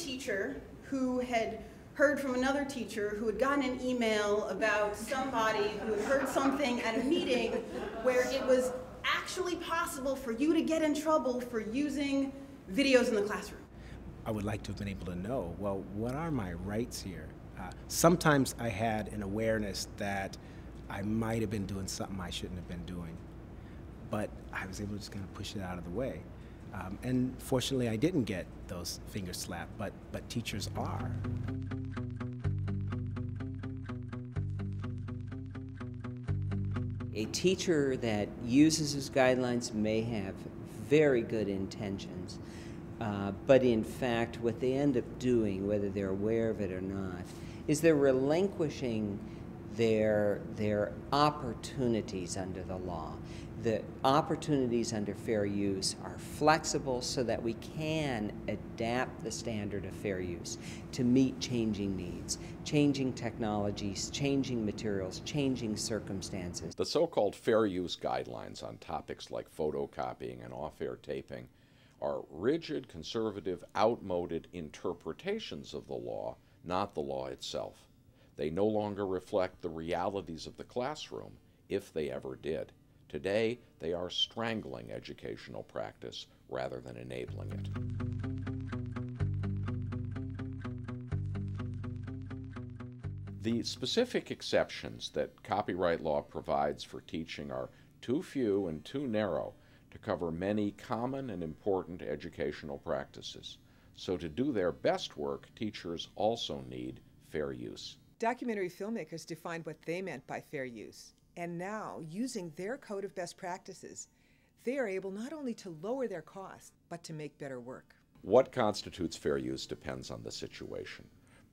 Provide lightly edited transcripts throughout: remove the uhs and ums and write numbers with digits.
teacher who had heard from another teacher who had gotten an email about somebody who had heard something at a meeting where it was actually possible for you to get in trouble for using videos in the classroom. I would like to have been able to know, well, what are my rights here? Sometimes I had an awareness that I might have been doing something I shouldn't have been doing, but I was able to just kind of push it out of the way. And fortunately, I didn't get those fingers slapped, but teachers are. A teacher that uses his guidelines may have very good intentions, but in fact what they end up doing, whether they're aware of it or not, is they're relinquishing their opportunities under the law. The opportunities under fair use are flexible so that we can adapt the standard of fair use to meet changing needs, changing technologies, changing materials, changing circumstances. The so-called fair use guidelines on topics like photocopying and off-air taping are rigid, conservative, outmoded interpretations of the law, not the law itself. They no longer reflect the realities of the classroom, if they ever did. Today, they are strangling educational practice rather than enabling it. The specific exceptions that copyright law provides for teaching are too few and too narrow to cover many common and important educational practices. So to do their best work, teachers also need fair use. Documentary filmmakers defined what they meant by fair use. And now, using their code of best practices, they are able not only to lower their costs, but to make better work. What constitutes fair use depends on the situation.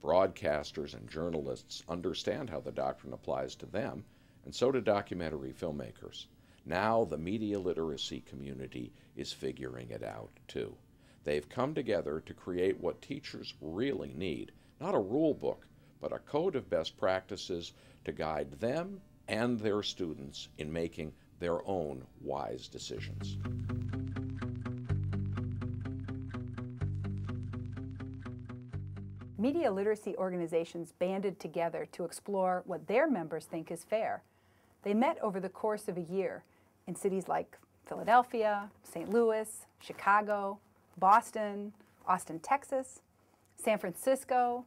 Broadcasters and journalists understand how the doctrine applies to them, and so do documentary filmmakers. Now the media literacy community is figuring it out too. They've come together to create what teachers really need, not a rule book, but a code of best practices to guide them and their students in making their own wise decisions. Media literacy organizations banded together to explore what their members think is fair. They met over the course of a year in cities like Philadelphia, St. Louis, Chicago, Boston, Austin, Texas, San Francisco,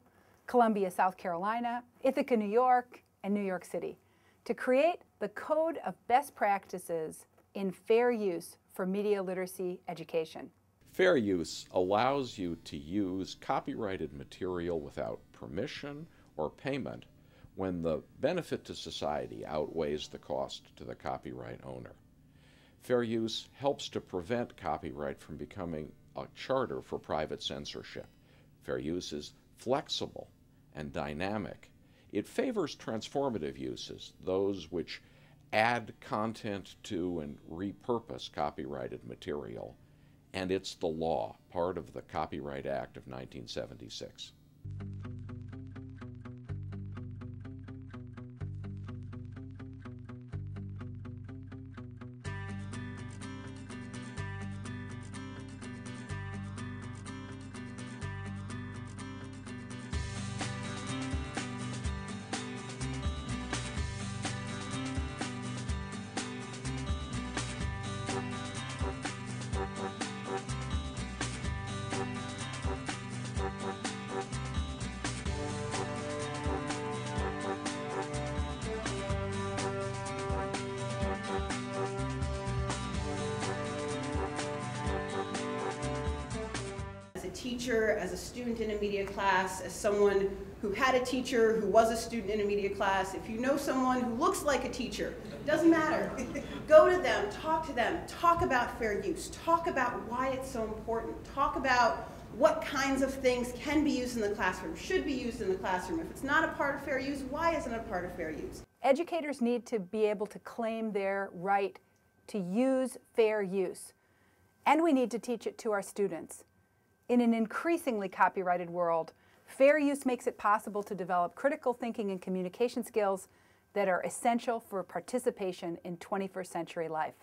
Columbia, South Carolina, Ithaca, New York, and New York City, to create the Code of Best Practices in Fair Use for Media Literacy Education. Fair use allows you to use copyrighted material without permission or payment when the benefit to society outweighs the cost to the copyright owner. Fair use helps to prevent copyright from becoming a charter for private censorship. Fair use is flexible and dynamic. It favors transformative uses, those which add content to and repurpose copyrighted material, and it's the law, part of the Copyright Act of 1976. Teacher, as a student in a media class, as someone who had a teacher who was a student in a media class, if you know someone who looks like a teacher, doesn't matter, go to them, talk about fair use, talk about why it's so important, talk about what kinds of things can be used in the classroom, should be used in the classroom. If it's not a part of fair use, why isn't it a part of fair use? Educators need to be able to claim their right to use fair use, and we need to teach it to our students. In an increasingly copyrighted world, fair use makes it possible to develop critical thinking and communication skills that are essential for participation in 21st century life.